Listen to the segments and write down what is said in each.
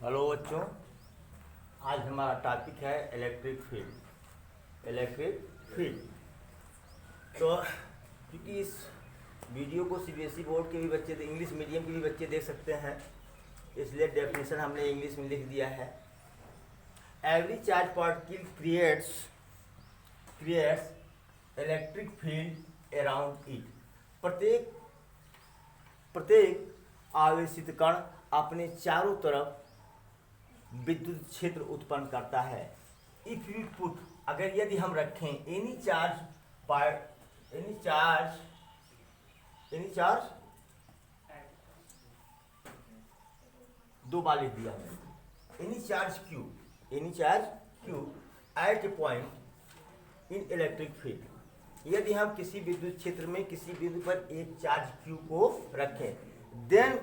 Hello बच्चों, आज हमारा टॉपिक है इलेक्ट्रिक फील्ड। इलेक्ट्रिक फील्ड तो क्योंकि इस वीडियो को सीबीएसई बोर्ड के भी बच्चे, इंग्लिश मीडियम के भी बच्चे देख सकते हैं, इसलिए डेफिनेशन हमने इंग्लिश में लिख दिया है। Every charge particle creates electric field around it. प्रत्येक आवेशित कण अपने चारों तरफ विद्युत क्षेत्र उत्पन्न करता है। इफ यू पुट, अगर यदि हम रखें एनी चार्ज दो बार लिख दिया है, any charge Q at a point in electric field. यदि हम किसी विद्युत क्षेत्र में किसी बिंदु पर एक चार्ज क्यू को रखें, then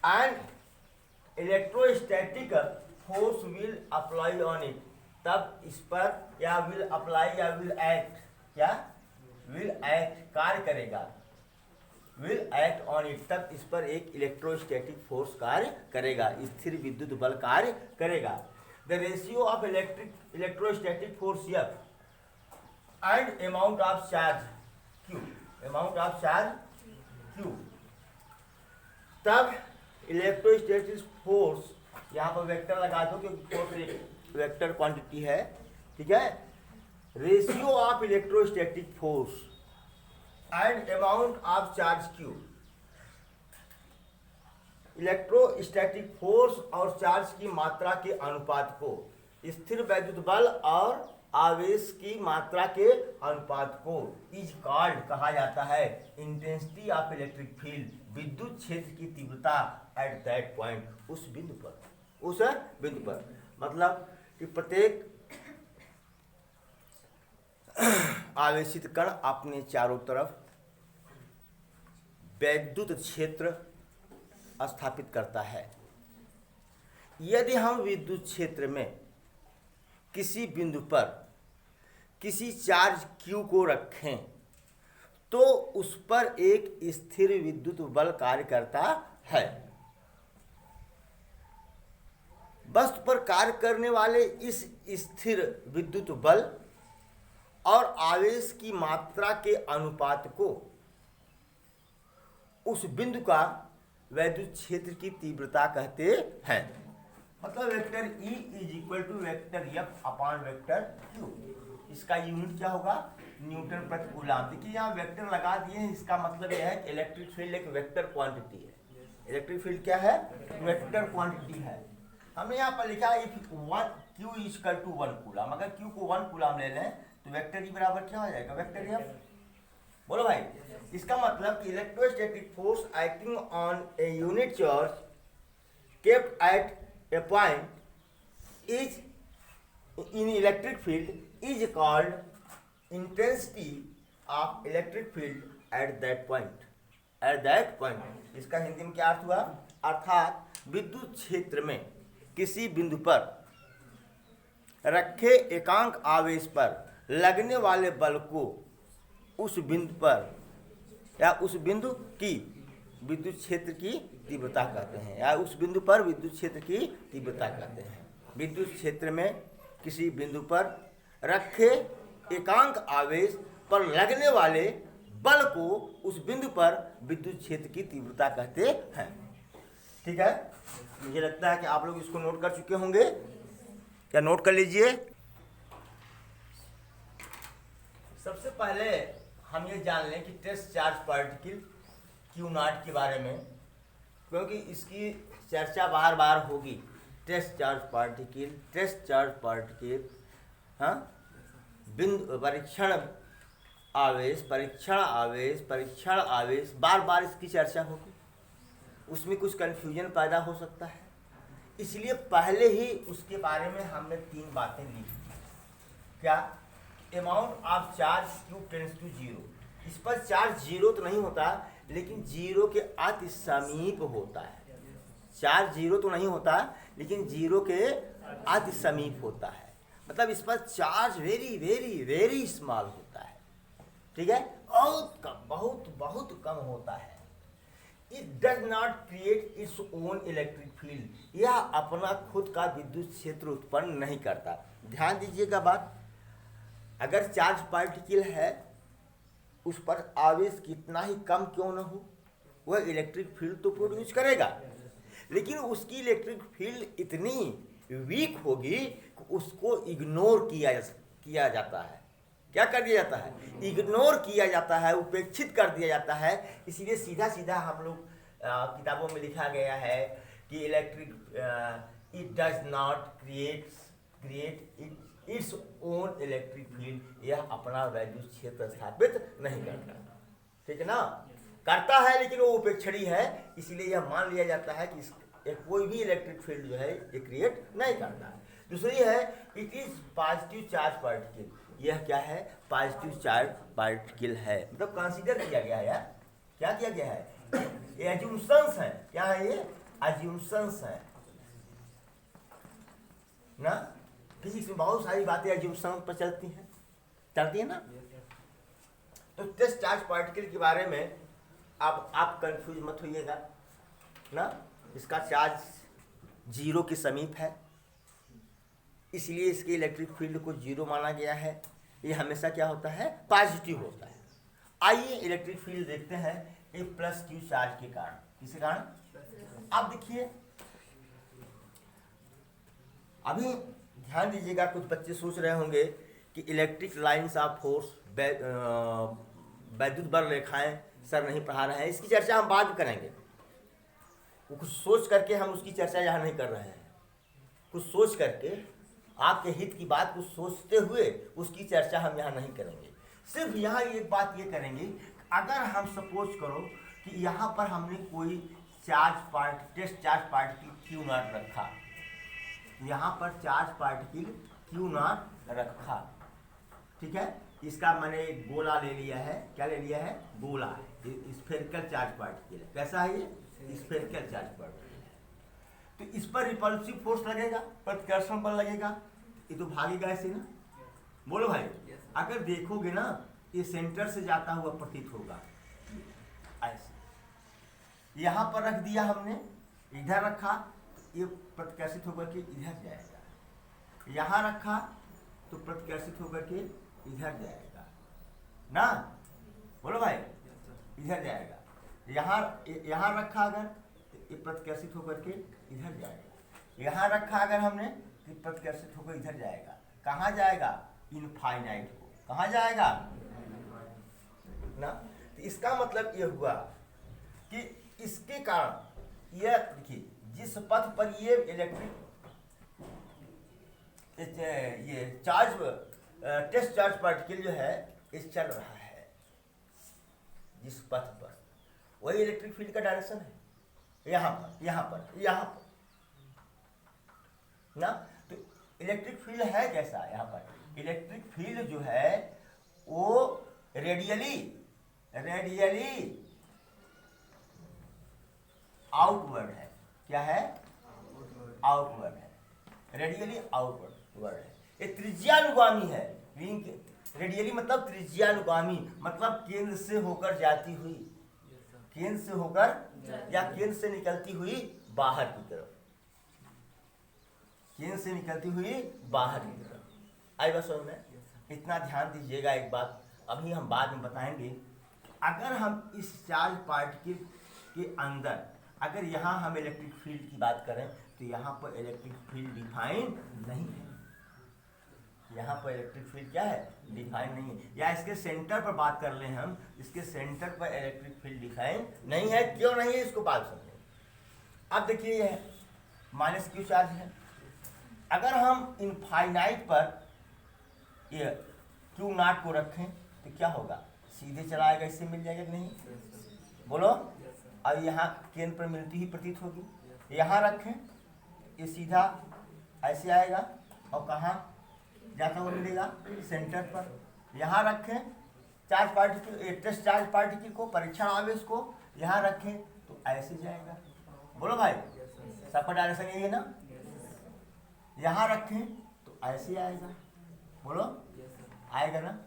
and electrostatic force will apply on it, तब इस पर या विल अप्लाई या विल एक्ट कार्य करेगा, विल एक्ट ऑन इट, तब इस पर एक इलेक्ट्रोस्टैटिक फोर्स कार्य करेगा, स्थिर विद्युत बल कार्य करेगा। The ratio of electrostatic force F and amount of charge Q, तब इलेक्ट्रोस्टैटिक फोर्स, यहाँ पर वेक्टर लगा दो क्योंकि फोर्स एक वेक्टर क्वांटिटी है, ठीक है। Ratio of electrostatic force and amount of charge Q, electrostatic force और चार्ज की मात्रा के अनुपात को, स्थिर वैद्युत बल और आवेश की मात्रा के अनुपात को इज कॉल्ड कहा जाता है इंटेंसिटी ऑफ इलेक्ट्रिक फील्ड, विद्युत क्षेत्र की तीव्रता एट दैट पॉइंट, उस बिंदु पर। मतलब कि प्रत्येक आवेशित कण अपने चारों तरफ वैद्युत क्षेत्र स्थापित करता है। यदि हम विद्युत क्षेत्र में किसी बिंदु पर किसी चार्ज Q को रखें तो उस पर एक स्थिर विद्युत बल कार्य करता है। वस्तु पर कार्य करने वाले इस स्थिर विद्युत बल और आवेश की मात्रा के अनुपात को उस बिंदु का वैद्युत क्षेत्र की तीव्रता कहते हैं। मतलब vector E is equal to vector F upon vector Q। इसका यूनिट क्या होगा? न्यूटन प्रति कूलम। देखिए यहाँ वेक्टर लगा दिए हैं, इसका मतलब यह है कि इलेक्ट्रिक फील्ड एक वेक्टर क्वांटिटी है। इलेक्ट्रिक फील्ड क्या है? वेक्टर क्वांटिटी है। हमने यहाँ पर लिखा है Q is equal to 1 coulomb. अगर Q को 1 कूलम ले लें तो वेक्टर E बराबर क्या हो जाएगा? Vector F। बोलो भाई, इसका मतलब कि electrostatic force acting on a unit charge kept at a point is in electric field is called intensity of electric field at that point. इसका हिंदी में क्या अर्थ हुआ? अर्थात विद्युत क्षेत्र में किसी बिंदु पर रखे एकांक आवेश पर लगने वाले बल को उस बिंदु पर या उस बिंदु की विद्युत क्षेत्र की तीव्रता कहते हैं, या उस बिंदु पर विद्युत क्षेत्र की तीव्रता कहते हैं। विद्युत क्षेत्र में किसी बिंदु पर रखे एकांक आवेश पर लगने वाले बल को उस बिंदु पर विद्युत क्षेत्र की तीव्रता कहते हैं। ठीक है, मुझे लगता है कि आप लोग इसको नोट कर चुके होंगे। क्या नोट कर लीजिए। सबसे पहले हम ये जान लें कि टेस्ट चार्ज पार्टिकल Q0 के बारे में, क्योंकि इसकी चर्चा बार बार होगी। टेस्ट चार्ज पार्टिकल हाँ, बिंदु परीक्षण आवेश, बार बार इसकी चर्चा होगी। उसमें कुछ कन्फ्यूजन पैदा हो सकता है, इसलिए पहले ही उसके बारे में हमने 3 बातें लिखी। क्या? Amount of charge Q tends to 0। इस पर चार्ज 0 तो नहीं होता, लेकिन 0 के अति समीप होता है। चार्ज 0 तो नहीं होता, लेकिन 0 के अति समीप होता है। मतलब इस पर charge very very very small होता है। ठीक है, बहुत कम, बहुत कम होता है। It does not create its own electric field, यह अपना खुद का विद्युत क्षेत्र उत्पन्न नहीं करता। ध्यान दीजिएगा बात, अगर चार्ज पार्टिकल है उस पर आवेश कितना ही कम क्यों न हो, वह इलेक्ट्रिक फील्ड तो प्रोड्यूस करेगा, लेकिन उसकी इलेक्ट्रिक फील्ड इतनी वीक होगी कि उसको इग्नोर किया जाता है। क्या कर दिया जाता है? इग्नोर किया जाता है, उपेक्षित कर दिया जाता है। इसीलिए सीधा सीधा हम लोग किताबों में लिखा गया है कि electric it does not create its own electric field, यह अपना वैद्युत क्षेत्र स्थापित नहीं करता। ठीक है ना? करता है लेकिन वो उपेक्षणीय है, इसीलिए यह मान लिया जाता है कि कोई भी इलेक्ट्रिक फील्ड जो है ये क्रिएट नहीं करता है। दूसरी है it is positive charge particle, यह क्या है? पॉजिटिव चार्ज पार्टिकल है। मतलब कंसीडर किया गया है यार, क्या किया गया है? ये एज्यूम्शंस है। क्या है ये? एज्यूम्शंस है ना। फिजिक्स में बहुत सारी बातें एज्यूम्शन पर चलती है ना। तो टेस्ट चार्ज पार्टिकल के बारे में अब आप कंफ्यूज मत होइएगा ना। इसका चार्ज जीरो के समीप है, इसलिए इसके इलेक्ट्रिक फील्ड को जीरो माना गया है। ये हमेशा क्या होता है? पॉजिटिव होता है। आइए इलेक्ट्रिक फील्ड देखते हैं ए प्लस क्यू चार्ज के कारण। किसके कारण? आप देखिए, अभी ध्यान दीजिएगा, कुछ बच्चे सोच रहे होंगे कि इलेक्ट्रिक लाइंस ऑफ फोर्स, वैद्युत बल रेखाएं सर नहीं पढ़ा रहे हैं, इसकी चर्चा हम बाद में करेंगे। वो कुछ सोच करके हम उसकी चर्चा यहाँ नहीं कर रहे हैं। कुछ सोच करके, आपके हित की बात कुछ सोचते हुए उसकी चर्चा हम यहाँ नहीं करेंगे। सिर्फ यहाँ एक बात ये करेंगे, अगर हम सपोज करो कि यहाँ पर हमने कोई test charge particle Q naught रखा, यहाँ पर चार्ज पार्टिकल क्यू नॉट रखा, ठीक है। इसका मैंने एक गोला ले लिया है। क्या ले लिया है? गोला है। स्फेरिकल चार्ज पार्टिकल है। कैसा है ये? स्फेरिकल चार्ज पार्टिकल है। तो इस पर रिपल्सिव फोर्स लगेगा, प्रतिकर्षण बल लगेगा, ये तो भागेगा ऐसे ना। बोलो भाई, अगर देखोगे ना, ये सेंटर से जाता हुआ प्रतीत होगा ऐसे। यहाँ पर रख दिया हमने, इधर रखा, ये प्रतिकर्षित होकर के इधर जाएगा। यहाँ रखा तो प्रतिकर्षित होकर के इधर जाएगा ना। बोलो भाई, इधर जाएगा। यहाँ रखा अगर, ये प्रतिकर्षित होकर के इधर जाएगा। यहाँ रखा अगर हमने, तो प्रतिकर्षित होकर इधर जाएगा। कहाँ जाएगा? इनफाइनाइट को। कहाँ जाएगा ना। तो इसका मतलब ये हुआ कि इसके कारण यह देखिए, जिस पथ पर ये इलेक्ट्रिक ये चार्ज टेस्ट चार्ज पार्टिकल जो है इस चल रहा है, जिस पथ पर, वही इलेक्ट्रिक फील्ड का डायरेक्शन है। यहाँ पर ना। तो इलेक्ट्रिक फील्ड है कैसा? यहाँ पर इलेक्ट्रिक फील्ड जो है वो रेडियली आउटवर्ड है। क्या है? आउटवर्ड है। रेडियली आउटवर्ड है। ये त्रिज्यानुगामी है। रेडियली मतलब त्रिज्यानुगामी, मतलब केंद्र से होकर जाती हुई, केंद्र से होकर या केंद्र से निकलती हुई बाहर की तरफ, केंद्र से निकलती हुई बाहर की तरफ। आई बात समझ में? इतना ध्यान दीजिएगा। एक बात अभी हम बाद में बताएंगे, अगर हम इस चार्ज पार्टिकल के अंदर, अगर यहाँ हम इलेक्ट्रिक फील्ड की बात करें तो यहाँ पर इलेक्ट्रिक फील्ड डिफाइन नहीं है। यहाँ पर इलेक्ट्रिक फील्ड क्या है? डिफाइन नहीं है। या इसके सेंटर पर बात कर ले हम, इसके सेंटर पर इलेक्ट्रिक फील्ड डिफाइन नहीं है। क्यों नहीं है इसको बात समझें। अब देखिए, यह माइनस क्यू चार्ज है। अगर हम इनफाइनाइट पर ये क्यू नॉट को रखें तो क्या होगा? सीधे चला आएगा, इससे मिल जाएगा कि नहीं? बोलो। अब यहाँ केंद्र पर मिलती ही प्रतीत होगी। यहाँ रखें, ये सीधा ऐसे आएगा और कहाँ जाता हुआ मिलेगा? सेंटर पर। यहाँ रखें charge particle, test charge particle को, परीक्षण आवेश को यहाँ रखें तो ऐसे जाएगा। बोलो भाई, सबका डायरेक्शन यही है ना। यहाँ रखें तो ऐसे आएगा। बोलो, आएगा ना।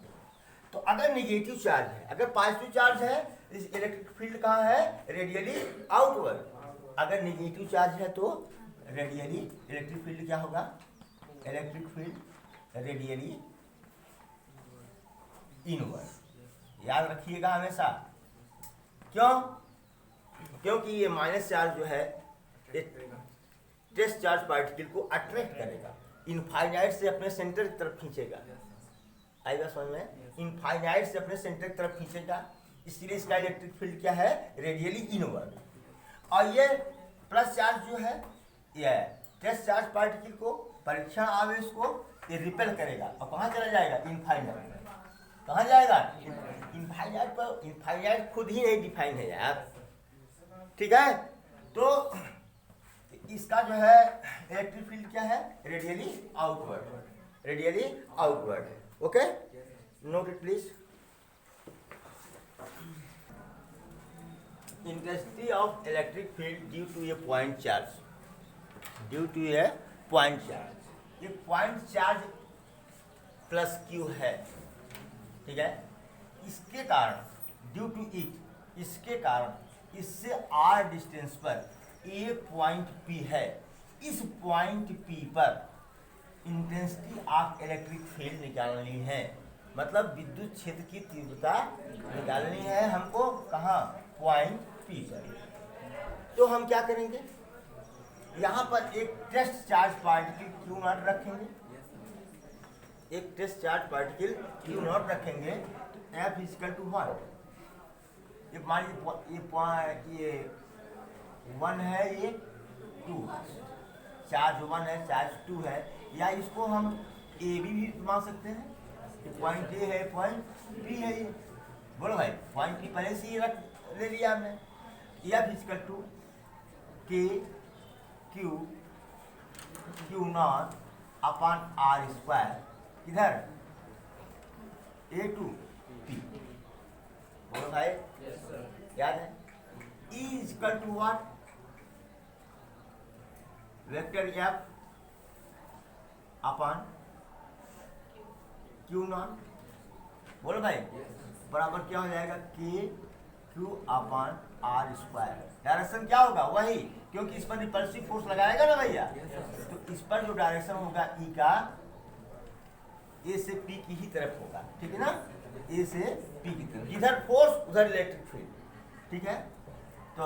तो अगर नेगेटिव चार्ज है, अगर पॉजिटिव चार्ज है इस इलेक्ट्रिक फील्ड कहाँ है? Radially outward. अगर नेगेटिव चार्ज है तो रेडियली इलेक्ट्रिक फील्ड क्या होगा? Electric field radially inward. याद रखिएगा हमेशा। क्यों? क्योंकि ये माइनस चार्ज जो है टेस्ट चार्ज पार्टिकल को अट्रैक्ट करेगा, इनफाइनाइट से अपने सेंटर की तरफ खींचेगा। आएगा समझ में? इनफाइनाइट से अपने सेंटर की तरफ खींचेगा, इसलिए इसका इलेक्ट्रिक फील्ड क्या है? Radially inward. और ये प्लस चार्ज जो है ये टेस्ट चार्ज पार्टिकल को, परीक्षण आवेश को ये रिपेल करेगा और कहाँ चला जाएगा? इनफाइनाइट। कहाँ जाएगा? इनफाइनाइट पर। इनफाइनाइट खुद ही नहीं डिफाइन है यार, ठीक है? तो इसका जो है इलेक्ट्रिक फील्ड क्या है? Radially outward. Radially outward. Okay, note it please. Intensity of electric field due to a point charge, due to a point charge. ये पॉइंट चार्ज प्लस क्यू है, ठीक है? इसके कारण ड्यू टू इट, इसके कारण इससे आर डिस्टेंस पर एक पॉइंट पी है। इस पॉइंट पी पर इंटेंसिटी ऑफ इलेक्ट्रिक फील्ड निकालनी है, मतलब विद्युत क्षेत्र की तीव्रता निकालनी है हमको। कहाँ? पॉइंट पी पर। तो हम क्या करेंगे? यहाँ पर एक test charge particle Q naught रखेंगे, एक test charge particle Q naught रखेंगे। तो एफ इक्वल टू वन, ये मान लीजिए ये वन है, ये टू, चार्ज वन है, चार्ज टू है, या इसको हम ए भी मान सकते हैं। पॉइंट ए है, पॉइंट बी है। ये बोलो भाई, पॉइंट बी पहले से ही रख ले लिया हमने। F equal to K Q Q naught upon R square, इधर ए टू पी। बोलो भाई, याद है? E equal to what? Vector F upon Q naught. बोलो भाई, बराबर क्या हो जाएगा? K Q upon R square. Direction क्या होगा? वही, क्योंकि इस पर रिपल्सिव फोर्स लगाएगा ना भैया, तो इस पर जो डायरेक्शन होगा ई का, ए से पी की ही तरफ होगा, ठीक है ना? ए से पी की तरफ, इधर फोर्स उधर इलेक्ट्रिक फील्ड, ठीक है? तो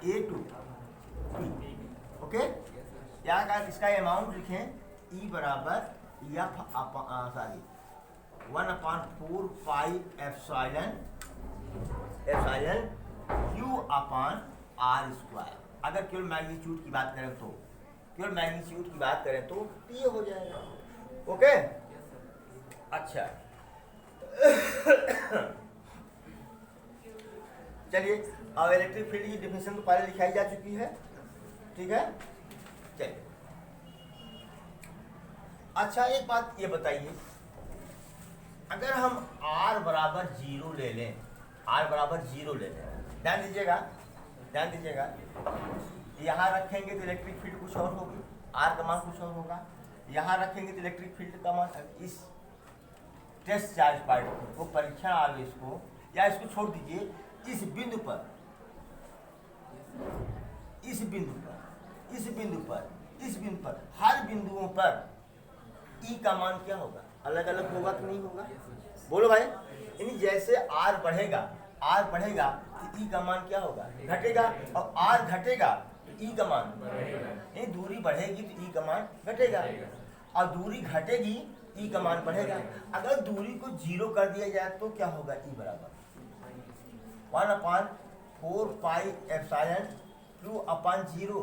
ए टू पी, ओके? क्या का इसका अमाउंट लिखें? ई बराबर F sorry 1/4 pi epsilon Q upon R square. अगर केवल मैग्नीट्यूड की बात करें तो, केवल मैग्नीट्यूड की बात करें तो ये हो जाएगा, ओके? अच्छा चलिए, अब इलेक्ट्रिक फील्ड की डेफिनेशन तो पहले लिखाई जा चुकी है, ठीक है? चलिए, अच्छा एक बात ये बताइए, अगर हम r बराबर 0 ले लें, r बराबर 0 ले लें, ध्यान दीजिएगा, ध्यान दीजिएगा, यहाँ रखेंगे तो इलेक्ट्रिक फील्ड कुछ और होगी, r का मान कुछ और होगा। यहाँ रखेंगे तो इलेक्ट्रिक फील्ड का मान, इस टेस्ट चार्ज पार्टिकल को, परीक्षण आवेश को, या इसको छोड़ दीजिए, इस बिंदु पर, इस बिंदु पर, इस बिंदु पर, इस बिंदु पर, हर बिंदुओं पर ई का मान क्या होगा? अलग अलग होगा कि नहीं होगा? बोलो भाई, यानी जैसे आर बढ़ेगा, आर बढ़ेगा तो ई का मान क्या होगा? घटेगा, और आर घटेगा तो ई का मान, यानी दूरी बढ़ेगी तो ई का मान घटेगा, और दूरी घटेगी ई का मान बढ़ेगा। अगर दूरी को 0 कर दिया जाए तो क्या होगा? ई बराबर 1/4 pi epsilon Q upon 0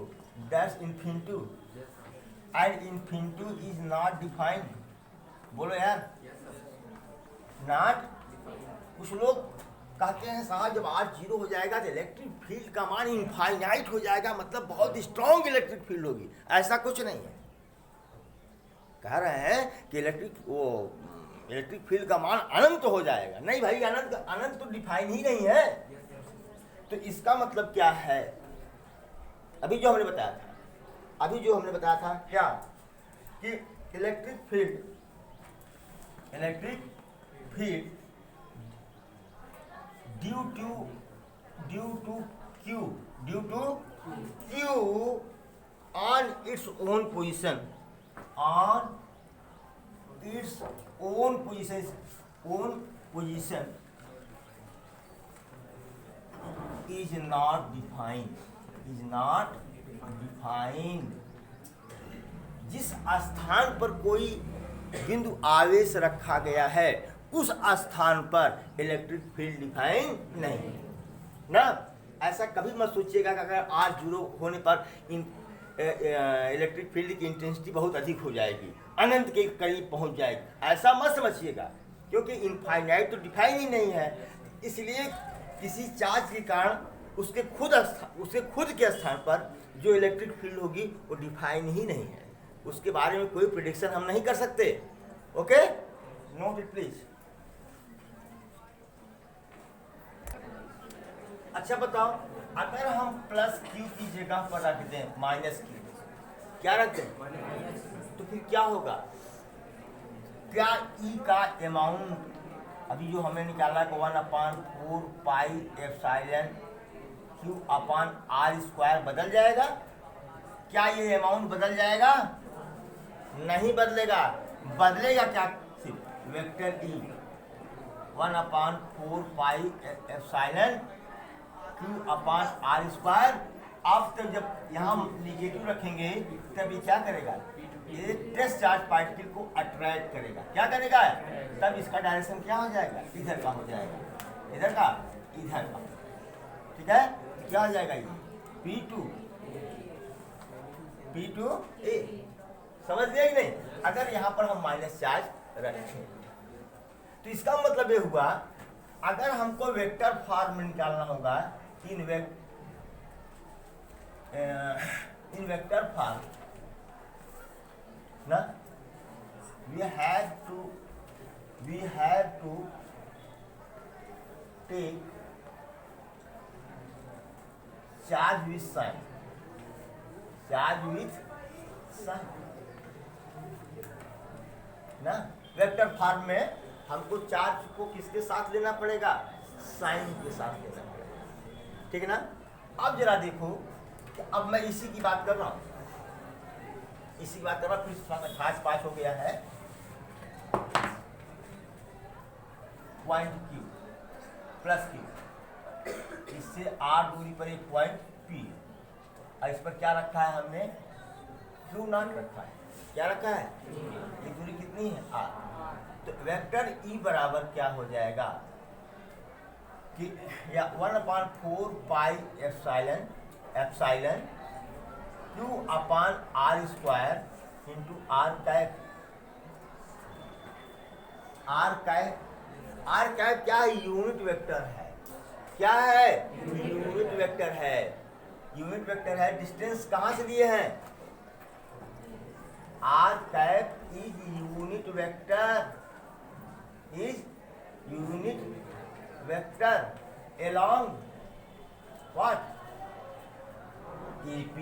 dash infinity, and infinity is not defined. बोलो यार, नॉट। कुछ लोग कहते हैं साहब जब आर 0 हो जाएगा तो इलेक्ट्रिक फील्ड का मान इनफाइनाइट हो जाएगा, मतलब बहुत स्ट्रॉन्ग इलेक्ट्रिक फील्ड होगी। ऐसा कुछ नहीं है। कह रहे हैं कि इलेक्ट्रिक फील्ड का मान अनंत हो जाएगा। नहीं भाई, अनंत तो डिफाइन ही नहीं है। तो इसका मतलब क्या है? अभी जो हमने बताया था, क्या कि electric field due to Q on its own position is not defined जिस स्थान पर कोई बिंदु आवेश रखा गया है उस स्थान पर इलेक्ट्रिक फील्ड डिफाइन नहीं है ना। ऐसा कभी मत सोचिएगा कि अगर R0 होने पर इलेक्ट्रिक फील्ड की इंटेंसिटी बहुत अधिक हो जाएगी, अनंत के करीब पहुंच जाएगी, ऐसा मत समझिएगा, क्योंकि इनफाइनाइट तो डिफाइन ही नहीं है। इसलिए किसी चार्ज के कारण उसके खुद के स्थान पर जो इलेक्ट्रिक फील्ड होगी वो डिफाइन ही नहीं है, उसके बारे में कोई प्रेडिक्शन हम नहीं कर सकते। Okay, note it please. अच्छा बताओ, अगर हम प्लस क्यू की जगह पर रख दें माइनस क्यू, क्या रख दें, तो फिर क्या होगा? क्या ई का अमाउंट अभी जो हमें निकाला है 1/4 pi epsilon Q upon R square बदल जाएगा? क्या ये अमाउंट बदल जाएगा? नहीं बदलेगा। बदलेगा क्या? सिर्फ vector E 1/4 pi epsilon Q upon R square. अब तब जब यहाँ निगेटिव रखेंगे तब ये क्या करेगा? ये टेस्ट चार्ज पार्टिकल को अट्रैक्ट करेगा। क्या करेगा? तब इसका डायरेक्शन क्या हो जाएगा? इधर का हो जाएगा, इधर का, इधर का। ठीक है, क्या हो जाएगा? ये P2 A। समझ गए कि नहीं? अगर यहाँ पर हम माइनस चार्ज रखें तो इसका मतलब ये हुआ, अगर हमको वेक्टर फॉर्म में निकालना होगा इन वेक्टर फॉर्म ना, we have to take charge with sign ना। वेक्टर फॉर्म में हमको चार्ज को किसके साथ लेना पड़ेगा? साइन के साथ लेना पड़ेगा। ठीक है ना। अब जरा देखो कि अब मैं इसी की बात कर रहा हूँ, फिर खास पास हो गया है पॉइंट क्यू प्लस क्यू, इससे आर दूरी पर एक पॉइंट पी, और इस पर क्या रखा है हमने? क्यू नॉट रखा है। क्या रखा है? ये दूरी कितनी है? आर। तो वेक्टर ई बराबर क्या हो जाएगा कि या 1/4 pi epsilon Q upon R square into R cap. R cap क्या है? यूनिट वेक्टर है। क्या है? यूनिट वेक्टर है। यूनिट वेक्टर है। डिस्टेंस कहाँ से दिए हैं? R cap is unit vector along what? AP,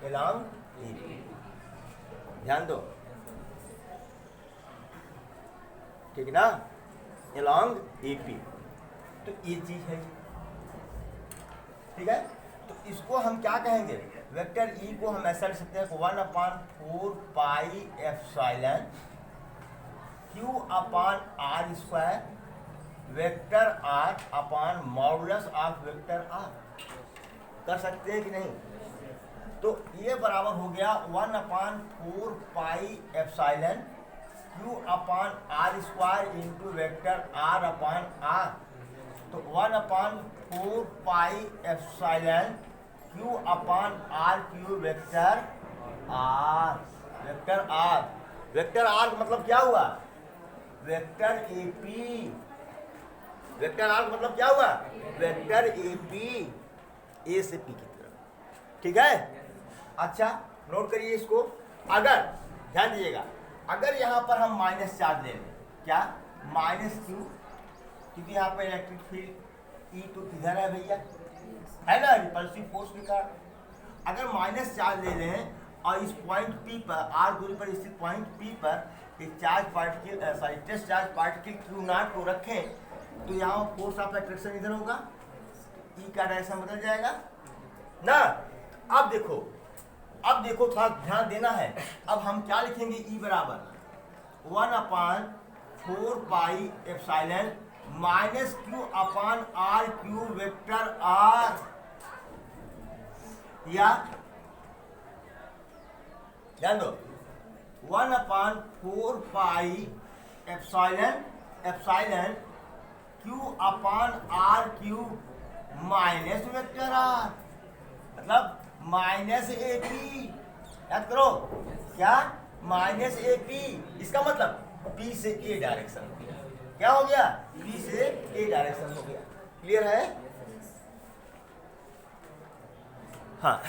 along AP। ध्यान दो, ठीक ना, along AP। तो ये चीज है, ठीक है। तो इसको हम क्या कहेंगे? वेक्टर ई को हम ऐसा लिख सकते हैं 1/4 pi epsilon Q upon R square vector R upon modulus of vector R. कर सकते हैं कि नहीं? तो ये बराबर हो गया 1/4 pi epsilon Q upon R square into vector R upon R. तो 1/4 pi epsilon Q upon R Q vector R. Vector R का मतलब क्या हुआ? Vector AP. वेक्टर आर मतलब क्या हुआ? वेक्टर एपी, ए से पी की तरफ। ठीक है। अच्छा, नोट करिए इसको। अगर ध्यान दीजिएगा, अगर यहाँ पर हम माइनस चार्ज ले लें, क्या? माइनस क्यू, क्योंकि यहाँ पर इलेक्ट्रिक फील्ड ई तो किधर है भैया? है ना, रिपल्सिव फोर्स के कारण। अगर माइनस चार्ज ले लें और इस पॉइंट पी पर आर दूरी पर स्थित पॉइंट पी पर एक charge particle test charge particle Q naught को रखें, तो यहाँ फोर्स ऑफ अट्रैक्शन इधर होगा, ई का डायरेक्शन बदल जाएगा ना। अब देखो थोड़ा ध्यान देना है। अब हम क्या लिखेंगे, ई बराबर 1/4 pi epsilon minus Q upon R Q vector R, या ध्यान दो 1/4 pi epsilon Q upon R Q minus vector R, मतलब माइनस ए पी। याद करो क्या, माइनस ए पी। इसका मतलब पी से ए डायरेक्शन क्या हो गया, पी से ए डायरेक्शन हो गया। क्लियर है? हाँ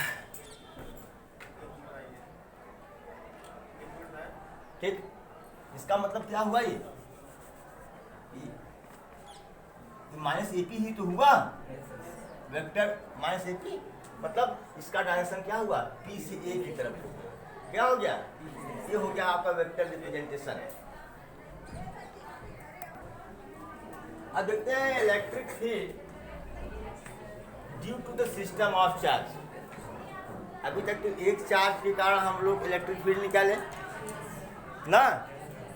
ठीक। इसका मतलब क्या हुआ, ये माइनस ए पी ही तो हुआ, वेक्टर माइनस ए पी, मतलब इसका डायरेक्शन क्या हुआ, पी से ए की तरफ हो गया। क्या हो गया, ये हो गया आपका वेक्टर रिप्रेजेंटेशन। अब देखते हैं electric field due to the system of charge. अभी तक तो एक चार्ज के कारण हम लोग इलेक्ट्रिक फील्ड निकाले ना,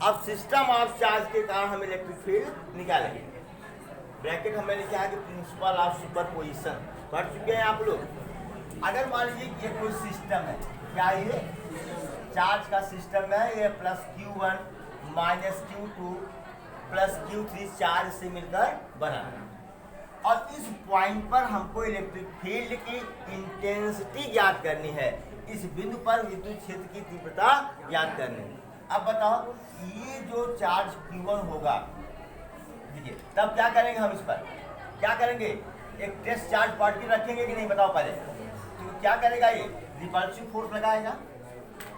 अब सिस्टम ऑफ चार्ज के कारण हम इलेक्ट्रिक फील्ड निकालेंगे। ब्रैकेट हमें लिखा है कि प्रिंसिपल ऑफ सुपरपोजिशन, पढ़ चुके हैं आप लोग। अगर मान लीजिए ये कोई सिस्टम है, क्या ये चार्ज का सिस्टम है, ये plus Q1 minus Q2 plus Q3 charge से मिलकर बना है, और इस पॉइंट पर हमको इलेक्ट्रिक फील्ड की इंटेंसिटी ज्ञात करनी है, इस बिंदु पर विद्युत क्षेत्र की तीव्रता ज्ञात करनी है। अब बताओ ये जो चार्ज Q1 होगा, देखिए तब क्या करेंगे हम, इस पर क्या करेंगे, एक टेस्ट चार्ज पार्टिकल रखेंगे कि नहीं, बताओ पहले। तो क्या करेगा, ये रिपल्सिव फोर्स लगाएगा।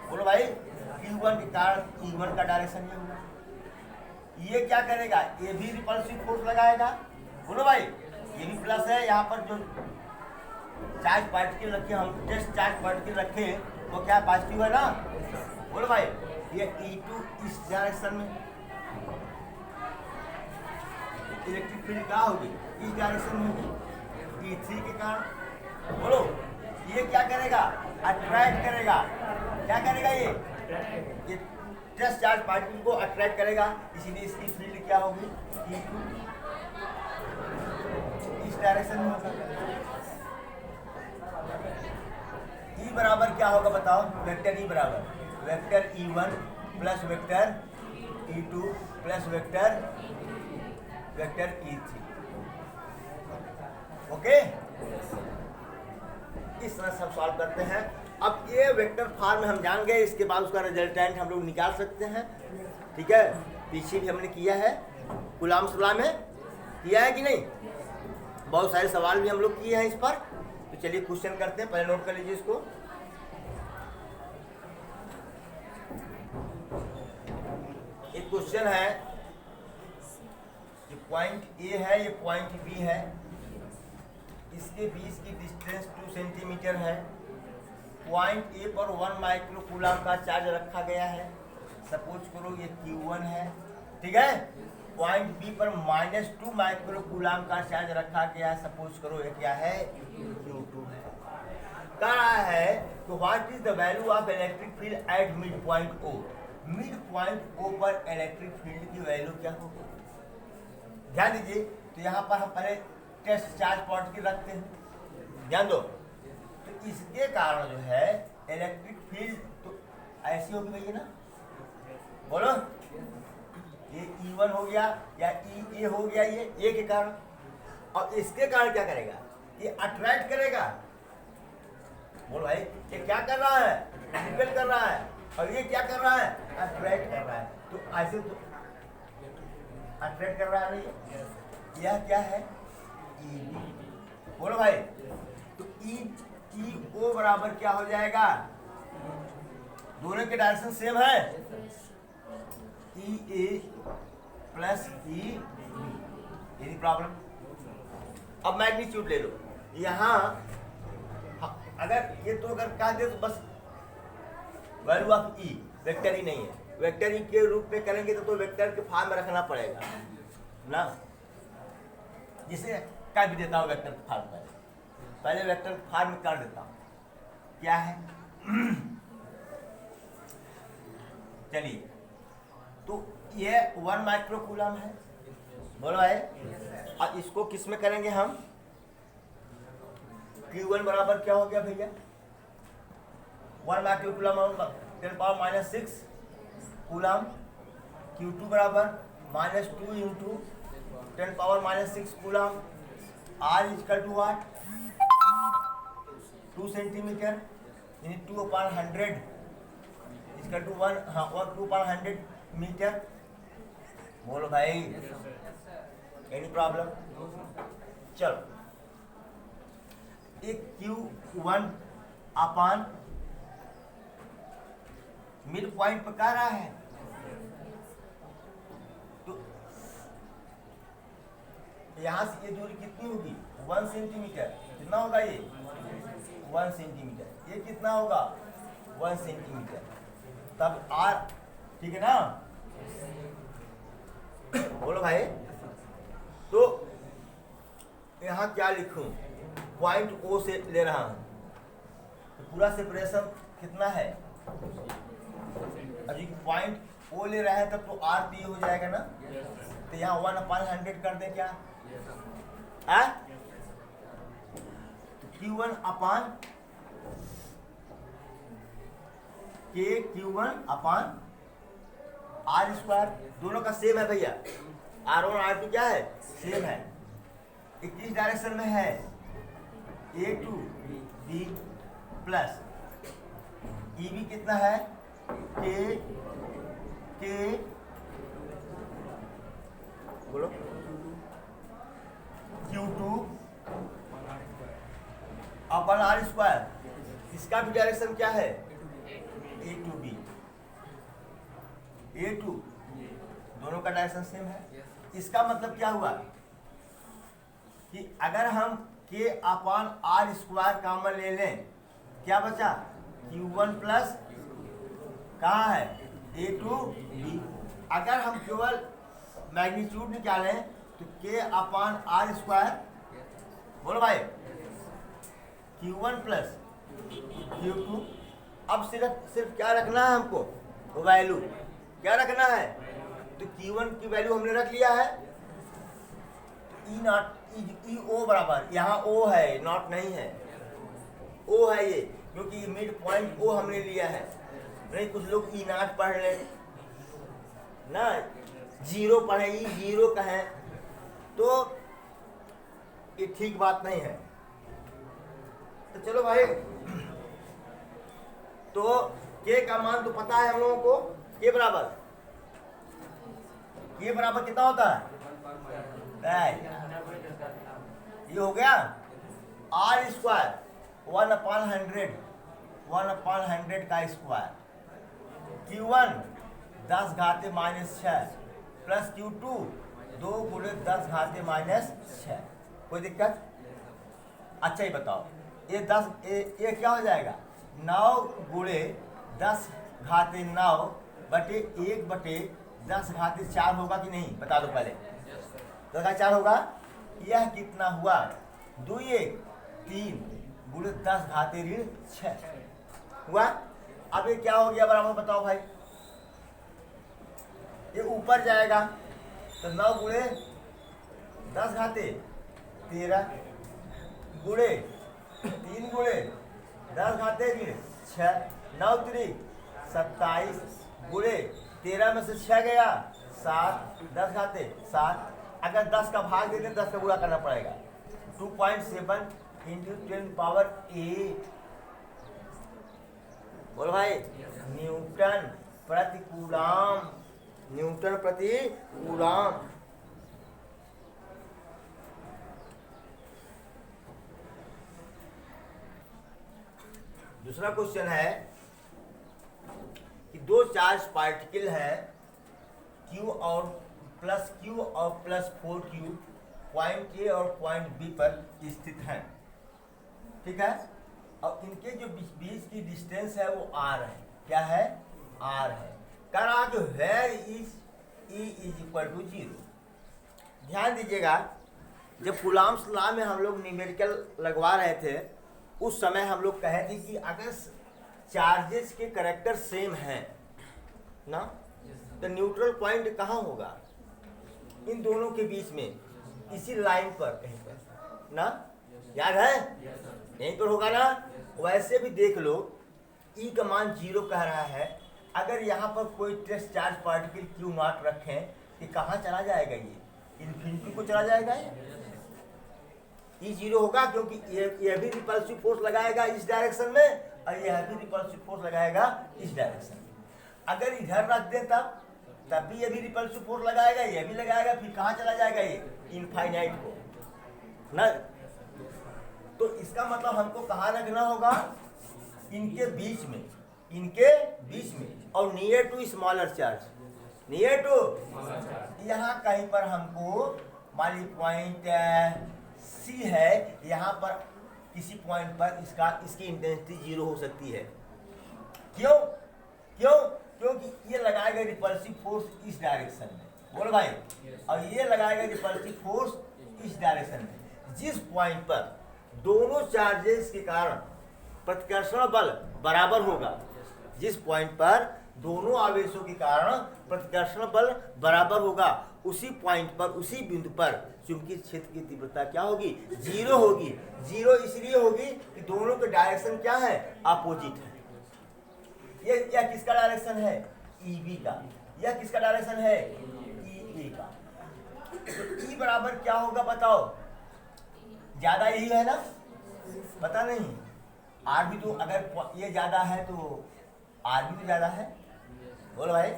बोलो भाई, Q1 के कारण E1 का डायरेक्शन ये होगा। ये क्या करेगा, ये भी रिपल्सिव फोर्स लगाएगा। बोलो भाई, ये भी प्लस है, यहाँ पर जो चार्ज पार्टिकल रखे, हम टेस्ट चार्ज पार्टिकल रखे, वो क्या पॉजिटिव है ना। बोलो भाई, ये E2 इस डायरेक्शन में, इलेक्ट्रिक फील्ड क्या होगी, इस डायरेक्शन में होगी E3 के कारण। बोलो, ये क्या करेगा, अट्रैक्ट करेगा। क्या करेगा, ये टेस्ट चार्ज पार्टिकल को अट्रैक्ट करेगा, इसीलिए इसकी फील्ड क्या होगी, E2 इस डायरेक्शन में होगा। E बराबर क्या होगा बताओ, वेक्टर E बराबर vector E1 plus vector E2 plus vector E3। Okay, इस तरह सब सॉल्व करते हैं। अब ये वेक्टर फॉर्म में हम जान गए, इसके बाद उसका रिजल्टेंट हम लोग निकाल सकते हैं। ठीक है, पीछे भी हमने किया है, कूलॉम्स लॉ में किया है कि नहीं, बहुत सारे सवाल भी हम लोग किए हैं इस पर। तो चलिए क्वेश्चन करते हैं, पहले नोट कर लीजिए इसको। एक क्वेश्चन है, ये पॉइंट ए है, ये पॉइंट बी है, इसके बीच की डिस्टेंस 2 सेंटीमीटर है। पॉइंट ए पर 1 माइक्रो कूलम का चार्ज रखा गया है, सपोज करो ये Q1 है। ठीक है, पॉइंट बी पर -2 माइक्रो कूलम का चार्ज रखा गया है, सपोज करो ये क्या है, Q2 है। कह रहा है तो what is the value of electric field at mid point O. Mid point O पर इलेक्ट्रिक फील्ड की वैल्यू क्या होगी, ध्यान दीजिए। तो यहाँ पर हम पहले टेस्ट चार्ज पार्टिकल रखते हैं, ध्यान दो। तो इसके कारण जो है इलेक्ट्रिक फील्ड तो ऐसी होगी भैया ना, बोलो, ये E1 हो गया या E हो गया, ये ए के कारण। और इसके कारण क्या करेगा, ये अट्रैक्ट करेगा। बोलो भाई, ये क्या कर रहा है, रिपेल कर रहा है, और ये क्या कर रहा है, अट्रैक्ट कर रहा है। तो ऐसे तो अट्रैक्ट कर रहा है, यह क्या है, E। बोलो भाई, तो EO बराबर क्या हो जाएगा, दोनों के डायरेक्शन सेम है, EA प्लस EB। यही प्रॉब्लम। अब मैग्नीट्यूड ले लो, यहाँ अगर ये तो अगर कह दे तो बस value of E, vector E नहीं है। वेक्टर ई के रूप में करेंगे तो वेक्टर के फॉर्म में रखना पड़ेगा ना, जिसे कर भी देता हूँ वेक्टर के फॉर्म में। पहले वेक्टर के फॉर्म में कर देता हूँ, क्या है चलिए, तो ये 1 माइक्रो कूलम है, बोलो भाई। और इसको किस में करेंगे हम, Q1 बराबर क्या हो गया भैया, 1 माइक्रो कूलम 10⁻⁻6 कूलम। Q2 बराबर -2 into 10⁻⁻6 coulomb. R equal to what, 2 centimetre, यानी 2/100 इक्वल टू 2/100 मीटर। बोलो भाई, एनी प्रॉब्लम। चलो, एक Q1 अपान मिड पॉइंट पर कह रहा है, तो यहां से ये दूरी कितनी होगी, 1 सेंटीमीटर। कितना होगा ये, 1 सेंटीमीटर। ये कितना होगा, 1 सेंटीमीटर। तब R, ठीक है ना, बोलो भाई। तो यहाँ क्या लिखूं, पॉइंट O से ले रहा हूं, तो पूरा सेपरेशन कितना है, अभी पॉइंट O ले रहा है तब तो R P हो जाएगा ना। तो यहाँ 1/100 कर दे क्या, तो Q1 अपान K, Q1 अपान R स्क्वायर, दोनों का सेम है भैया। R1 R2 क्या है, सेम है। 21 डायरेक्शन में है, A to B plus E भी कितना है, K बोलो, Q2 अपन R स्क्वायर। इसका भी डायरेक्शन क्या है, A to B, A to, दोनों का डायरेक्शन सेम है। इसका मतलब क्या हुआ कि अगर हम K अपान R स्क्वायर कॉमन ले लें, क्या बचा, Q1 प्लस कहाँ है, A टू B। अगर हम केवल मैग्नीट्यूड निकालें तो K अपान R स्क्वायर, बोलो भाई, Q1 प्लस Q2। अब सिर्फ क्या रखना है हमको, वैल्यू क्या रखना है, तो Q1 की वैल्यू हमने रख लिया है। तो ई ओ बराबर, यहाँ O है, नॉट नहीं है, O है ये, क्योंकि मिड पॉइंट O हमने लिया है। नहीं कुछ लोग ई नॉट पढ़ ले ना, 0 पढ़े, E0 कहें, तो ये ठीक बात नहीं है। तो चलो भाई, तो K का मान तो पता है हम लोगों को, K बराबर कितना होता है, ये हो गया R स्क्वायर 1/100 का स्क्वायर। Q1 10⁻⁻6 plus Q2 2 × 10⁻⁻6। कोई दिक्कत, अच्छा ही बताओ, ये क्या हो जाएगा, 9 × 10⁻9 बटे 1/10⁻4 होगा कि नहीं, बता दो पहले। 10⁻4 होगा, यह कितना हुआ, 2 1 3 × 10⁻6 हुआ। अब ये क्या हो गया बराबर, बताओ भाई, ये ऊपर जाएगा तो 9 × 10⁻13 गुणे 3 × 10⁻6 9 3 27 गुणे 13 में से 6 गया 7 10⁻7। अगर 10 का भाग देते 10 का गुणा करना पड़ेगा, 2.7 × 10⁸। बोलो भाई, न्यूटन प्रति कूलम, न्यूटन प्रति कूलम। दूसरा क्वेश्चन है कि 2 चार्ज पार्टिकल है Q और प्लस 4Q पॉइंट A और पॉइंट B पर स्थित हैं, ठीक है। और इनके जो बीच की डिस्टेंस है वो R है। क्या है, आर है। कह रहा कि where is E is equal to 0। ध्यान दीजिएगा, जब कूलॉम्स लॉ में हम लोग न्यूमेरिकल लगवा रहे थे उस समय हम लोग कहे थे कि अगर चार्जेस के करेक्टर सेम हैं ना, तो न्यूट्रल पॉइंट कहाँ होगा, इन दोनों के बीच में, इसी लाइन पर कहीं पर ना, याद है, यहीं पर होगा ना। वैसे भी देख लो, ई का मान 0 कह रहा है, अगर यहाँ पर कोई test charge particle Q naught रखें कि कहाँ चला जाएगा, ये इन्फिनिटी को चला जाएगा, ये 0 होगा, क्योंकि ये भी रिपल्सिव फोर्स लगाएगा इस डायरेक्शन में और यह भी रिपल्सिव फोर्स लगाएगा इस डायरेक्शन में। अगर इधर रख दें तब भी ये भी रिपल्सिव फोर्स लगाएगा, ये भी लगाएगा, फिर कहाँ चला जाएगा, ये इनफाइनाइट को ना। तो इसका मतलब हमको कहाँ रखना होगा, इनके बीच में, इनके बीच में, और near to smaller charge, near to, यहाँ कहीं पर हमको मान ली पॉइंट सी है, यहाँ पर किसी पॉइंट पर इसकी इंटेंसिटी 0 हो सकती है। क्यों क्यों क्योंकि ये लगाएगा रिपल्सिव फोर्स इस डायरेक्शन में, बोलो भाई, और ये लगाएगा रिपल्सिव फोर्स इस डायरेक्शन में। जिस पॉइंट पर दोनों चार्जेस के कारण प्रतिकर्षण बल बराबर होगा, जिस पॉइंट पर दोनों आवेशों के कारण प्रतिकर्षण बल बराबर होगा, उसी पॉइंट पर, उसी बिंदु पर चुंबकीय क्षेत्र की तीव्रता क्या होगी, 0 होगी। 0 इसलिए होगी कि दोनों के डायरेक्शन क्या है, अपोजिट है। यह किसका डायरेक्शन है, ईबी का, यह किसका डायरेक्शन है, ई का। तो ई बराबर क्या होगा बताओ, ज्यादा यही है ना, पता नहीं, आर भी तो, अगर ये ज्यादा है तो आर भी तो ज्यादा है, बोलो भाई।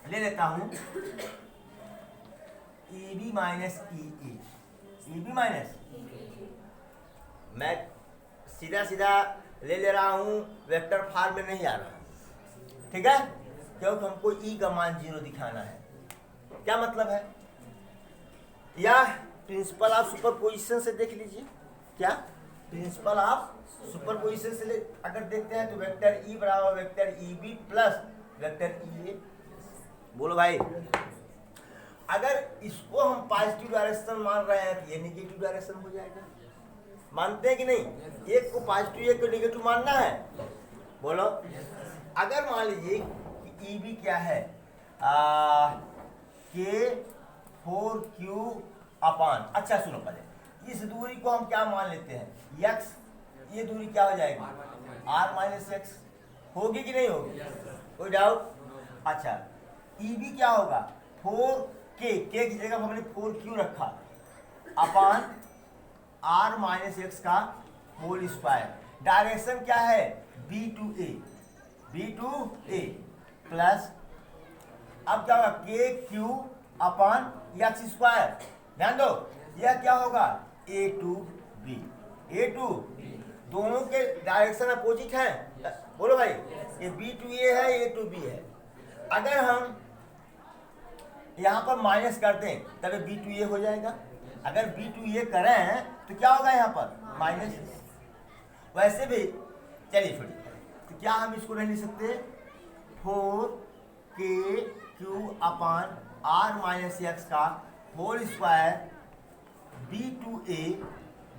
ले लेता हूं ईबी माइनस ई, ईबी माइनस, मैं सीधा सीधा ले रहा हूं, वेक्टर फॉर्म में नहीं आ रहा, ठीक है, क्योंकि हमको ई का मान 0 दिखाना है। क्या मतलब है, या प्रिंसिपल ऑफ सुपरपोजिशन से देख लीजिए, क्या प्रिंसिपल ऑफ सुपरपोजिशन से अगर देखते हैं तो वेक्टर ई बराबर vector E B plus vector E A, बोलो भाई। अगर इसको हम पॉजिटिव डायरेक्शन मान रहे हैं तो ये नेगेटिव डायरेक्शन हो जाएगा, मानते हैं कि नहीं, एक को पॉजिटिव एक को नेगेटिव मानना है, बोलो। अगर मान लीजिए कि ई बी क्या है, के 4Q अपान, अच्छा सुनो पहले, इस दूरी को हम क्या मान लेते हैं, x, ये दूरी क्या हो जाएगी, r माइनस एक्स, होगी कि नहीं होगी, कोई डाउट। अच्छा, ई बी क्या होगा, 4K, के की जगह हमने 4Q रखा, अपान r माइनस एक्स का होल स्क्वायर। डायरेक्शन क्या है, B to A, B to A plus, अब क्या होगा, KQ अपान एक्स स्क्वायर। ध्यान दो, यह क्या होगा, A to B, A to, दोनों के डायरेक्शन अपोजिट है, बोलो भाई, ये B to A है, A to B है। अगर हम यहाँ पर माइनस करते हैं तब B to A हो जाएगा, अगर B to A करें तो क्या होगा यहाँ पर माइनस। वैसे भी चलिए छोड़िए, तो क्या हम इसको नहीं लिख सकते, 4KQ upon r minus X का whole square, B to A,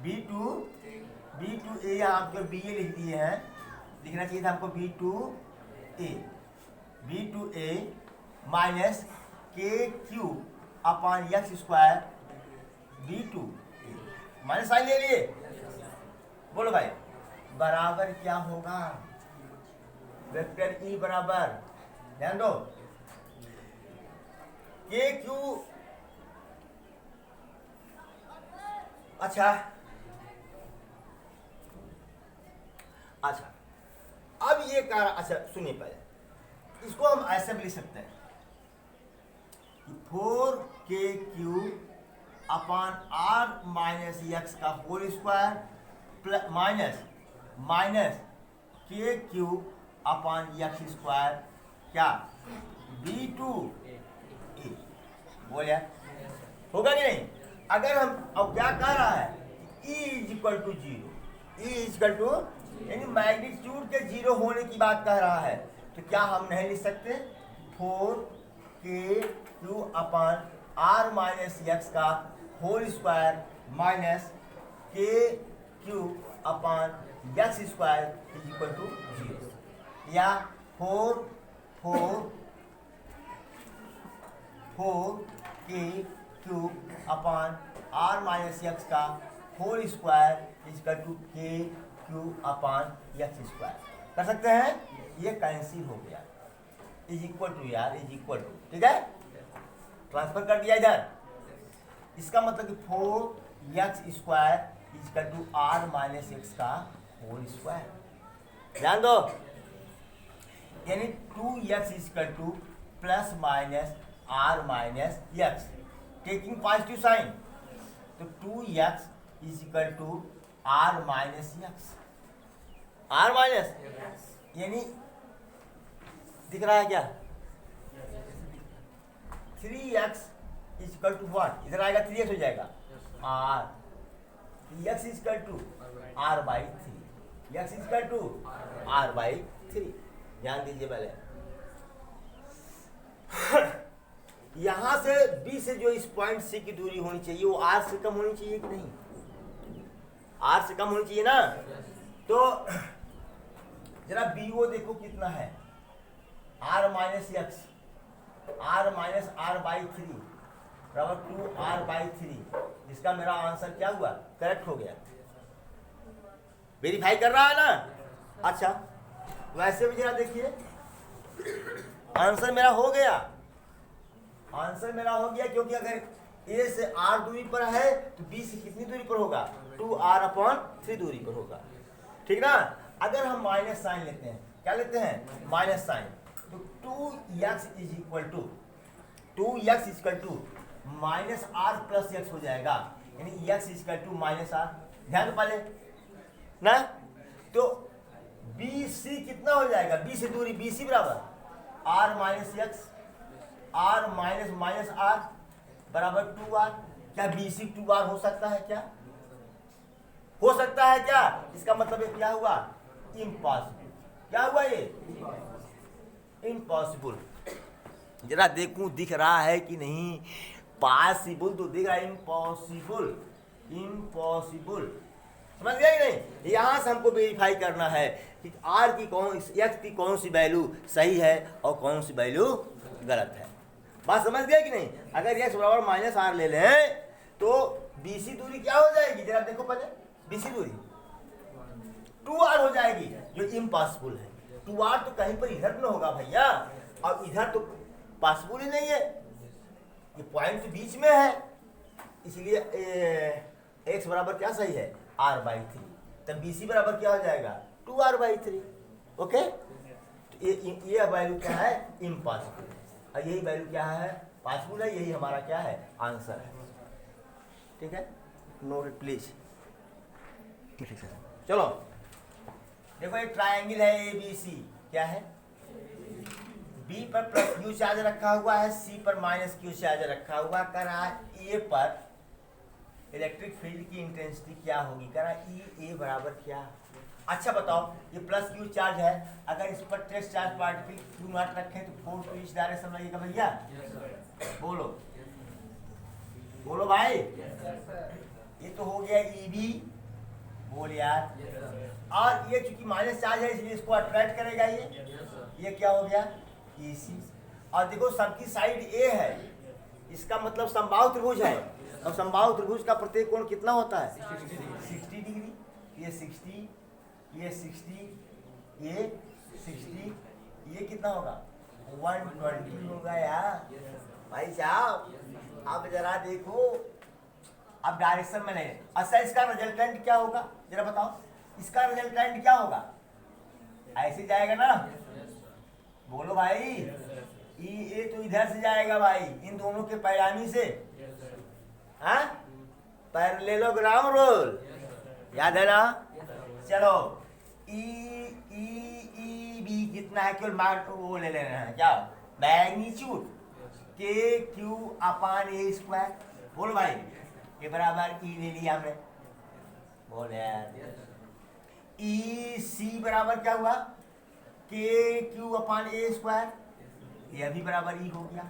B to A, यहाँ आपको B A लिख दिए हैं, लिखना चाहिए था हमको B to A minus KQ upon X square, B to A, minus sign ले लिए, बोलो भाई, बराबर क्या होगा, वेक्टर ई बराबर, ध्यान दो, KQ, अच्छा, अब ये कारण, अच्छा सुनिए पहले, इसको हम ऐसे भी लिख सकते हैं, 4KQ upon r minus X का whole square plus minus KQ upon X square, क्या B to A, बोलिए, होगा कि नहीं। अगर हम, अब क्या कह रहा है, E is equal to 0, E is equal to, यानी मैग्नीट्यूड के 0 होने की बात कह रहा है। तो क्या हम नहीं लिख सकते 4k∗ upon r minus X का whole square minus k∗ upon X square is equal to 0, या 4k∗ upon r minus X का whole square is equal to k∗ upon X square. कर सकते हैं, ये कैंसिल हो गया, इज इक्वल टू यार, इज इक्वल टू, ठीक है, ट्रांसफर कर दिया इधर। इसका मतलब कि 4x square is equal to r minus X का होल स्क्वायर। ध्यान दो, यानी 2x is equal to plus minus r minus X, taking positive sign, तो 2x is equal to r minus X, r minus, यानी दिख रहा है क्या, 3x is equal to what, इधर आएगा 3x हो जाएगा r, x is equal to r by 3, x is equal to r by 3। ध्यान दीजिए पहले यहां से B से जो इस पॉइंट C की दूरी होनी चाहिए वो r से कम होनी चाहिए कि नहीं, r से कम होनी चाहिए ना। तो जरा BO देखो कितना है, r minus X, r minus r by 3 बराबर 2r बाई 3। इसका मेरा आंसर क्या हुआ, करेक्ट हो गया, वेरीफाई कर रहा है ना। अच्छा वैसे भी जरा देखिए, आंसर मेरा हो गया, आंसर मेरा हो गया, क्योंकि अगर A से r दूरी पर है तो B से कितनी दूरी पर होगा, 2r/3 दूरी पर होगा, ठीक ना। अगर हम माइनस साइन लेते हैं, क्या लेते हैं, माइनस साइन, तो 2x is equal to, 2x is equal to minus r plus x हो जाएगा, यानी x is equal to minus r। ध्यान दो पहले ना, तो BC कितना हो जाएगा, B से दूरी BC बराबर r minus X, r minus minus r बराबर 2r। क्या BC 2r हो सकता है, क्या हो सकता है क्या, इसका मतलब ये क्या हुआ, इम्पॉसिबल। क्या हुआ ये, इम्पॉसिबल। जरा देखूं दिख रहा है कि नहीं, पॉसिबल तो दिख रहा है, इम्पॉसिबल, इम्पॉसिबल, समझ गए कि नहीं। यहां से हमको वेरीफाई करना है कि r की x की कौन सी वैल्यू सही है और कौन सी वैल्यू गलत है। बात समझ गए कि नहीं। अगर x बराबर माइनस r ले लें तो BC दूरी क्या हो जाएगी, जरा देखो पहले, BC दूरी 2r हो जाएगी, जो इम्पॉसिबल है। 2r तो कहीं पर इधर न होगा भैया, और इधर तो पॉसिबल ही नहीं है, ये पॉइंट तो बीच में है, इसलिए x बराबर क्या सही है, r बाई 3, तब BC बराबर क्या हो जाएगा, 2r बाई 3। ओके, तो ये वैल्यू क्या है, इम्पॉसिबल, और यही वैल्यू क्या है, पॉसिबल है, यही हमारा क्या है, आंसर है। ठीक है, नोट इट प्लीज। चलो देखो, एक ट्रायंगल है ABC, क्या है, B पर प्लस Q चार्ज रखा हुआ है, C पर माइनस Q चार्ज रखा हुआ। कर रहा है A पर इलेक्ट्रिक फील्ड की इंटेंसिटी क्या होगी, कह रहा है EA बराबर क्या। अच्छा बताओ, ये प्लस Q चार्ज है, अगर इस पर टेस्ट चार्ज पार्टिकल Q0 रखें तो 4 टू इस डायरेक्शन लगेगा भैया, बोलो बोलो भाई। ये तो हो गया EB, बोल यार। और ये चूंकि माइनस चार्ज है इसलिए इसको अट्रैक्ट करेगा, ये क्या हो गया, EC। और देखो सबकी साइड A है, इसका मतलब समबाहु त्रिभुज है, और समबाहु त्रिभुज का प्रत्येक कोण कितना होता है, 60 डिग्री। ये 60, ये 60, ये 60, ये कितना होगा, 120 होगा यार। भाई साहब अब जरा देखो, अब डायरेक्शन में नहीं। अच्छा इसका रिजल्टेंट क्या होगा, जरा बताओ, इसका रिजल्टेंट क्या होगा, ऐसे जाएगा ना, बोलो भाई। EA तो इधर से जाएगा भाई, इन दोनों के पैरामी से, हाँ, पैरेललोग्राम रूल, याद है ना। चलो EB कितना है, केवल वो ले लेना है, क्या, मैग्नीट्यूड KQ/A स्क्वायर। बोलो भाई, ये बराबर E ले लिया हमने, बोल यार। EC बराबर क्या हुआ, के क्यू अपान ए स्क्वायर, ये भी बराबर ई हो गया।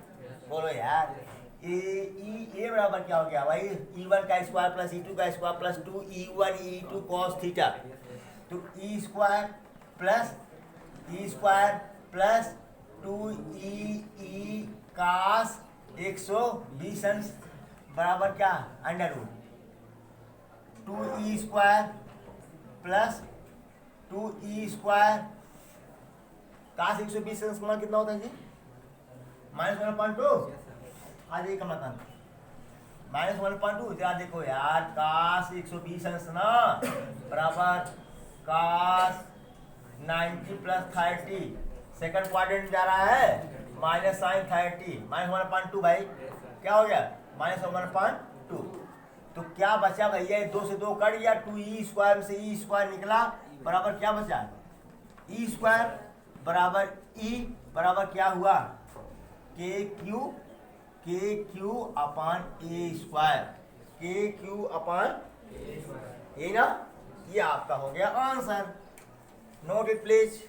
बोलो यार ए बराबर क्या हो गया भाई, E1 का स्क्वायर प्लस E2 का square plus 2E1 E2 cos theta, तो ई स्क्वायर प्लस 2E कास 120 अंश बराबर क्या, under root 2E square plus 2E square cos 120 अंश मान कितना होता है जी, -1.2। आज एक मतलब -1.2, जरा देखो यार कास 120 अंश ना बराबर कास 90 प्लस 30, सेकंड क्वाड्रेंट जा रहा है माइनस साइन 30, -1.2 भाई क्या हो गया, -1.2। तो क्या बचा भैया, 2 से 2 कट गया, 2E स्क्वायर से E स्क्वायर निकला बराबर क्या बचा, E स्क्वायर बराबर E बराबर क्या हुआ, के क्यू अपान ए स्क्वायर, के क्यू अपान ए ना, ये आपका हो गया आंसर। Note it please.